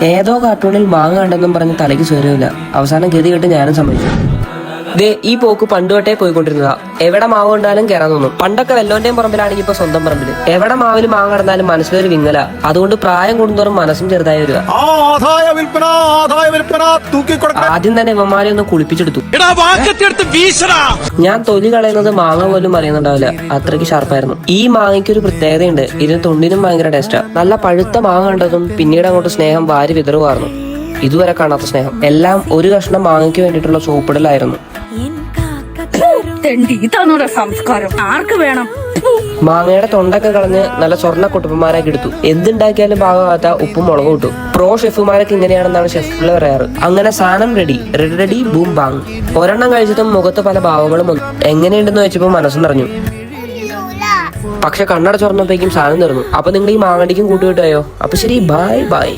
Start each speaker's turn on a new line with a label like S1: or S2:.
S1: ഏതോ കാർട്ടൂണിൽ മാങ്ങ കണ്ടെന്നും പറഞ്ഞ് തലയ്ക്ക് സ്വരമില്ല. അവസാനം ഗതി കെട്ട് ഞാനും സമ്മതിച്ചു. ദേ ഈ പോക്ക് പണ്ടുതൊട്ടേ പോയിക്കൊണ്ടിരുന്നതാ. എവിടെ മാവ് കണ്ടാലും കയറാൻ തോന്നും. പണ്ടൊക്കെ വല്ലോന്റെയും പറമ്പിലാണെങ്കിൽ ഇപ്പൊ സ്വന്തം പറമ്പില്. എവിടെ മാവിൽ മാങ്ങ കടന്നാലും മനസ്സിലൊരു വിങ്ങല. അതുകൊണ്ട് പ്രായം കൂടുന്തോറും മനസ്സും ചെറുതായി വരിക. ആദ്യം തന്നെ ഇവന്മാരെ ഒന്ന് കുളിപ്പിച്ചെടുത്തു. ഞാൻ തൊലി കളയുന്നത് മാങ്ങ പോലും അറിയുന്നുണ്ടാവില്ല, അത്രയ്ക്ക് ഷാർപ്പായിരുന്നു. ഈ മാങ്ങയ്ക്ക് ഒരു പ്രത്യേകതയുണ്ട്, ഇതിന് തൊണ്ടിനും ഭയങ്കര ടേസ്റ്റാ. നല്ല പഴുത്ത മാങ്ങ കണ്ടതും പിന്നീട് അങ്ങോട്ട് സ്നേഹം വാരി വിതറുവായിരുന്നു. ഇതുവരെ കാണാത്ത സ്നേഹം. എല്ലാം ഒരു കഷ്ണം മാങ്ങയ്ക്ക് വേണ്ടിയിട്ടുള്ള സോപ്പിടലായിരുന്നു.
S2: സംസ്കാരം ആർക്ക് വേണം?
S1: മാങ്ങയുടെ തൊണ്ടൊക്കെ കളഞ്ഞ് നല്ല സ്വർണ്ണ കുട്ടുപ്പന്മാരാക്കി എടുത്തു. എന്തുണ്ടാക്കിയാലും ഭാഗമാകാത്ത ഉപ്പും മുളകും ഇട്ടു. പ്രോ ഷെഫുമാരൊക്കെ ഇങ്ങനെയാണെന്നാണ് ഷെഫുകൾ പറയാറ്. അങ്ങനെ സാധനം റെഡി ബൂം ബാങ്. ഒരെണ്ണം കഴിച്ചിട്ടും മുഖത്ത് പല ഭാവങ്ങളും വന്നു. എങ്ങനെയുണ്ടെന്ന് വെച്ചപ്പോ മനസ്സും നിറഞ്ഞു. പക്ഷെ കണ്ണട ചൊറന്നപ്പോഴേക്കും സാധനം തീർന്നു. അപ്പൊ നിങ്ങൾ ഈ മാങ്ങടിക്കും കൂട്ടുകിട്ടായോ? അപ്പൊ ശരി, ബൈ ബൈ.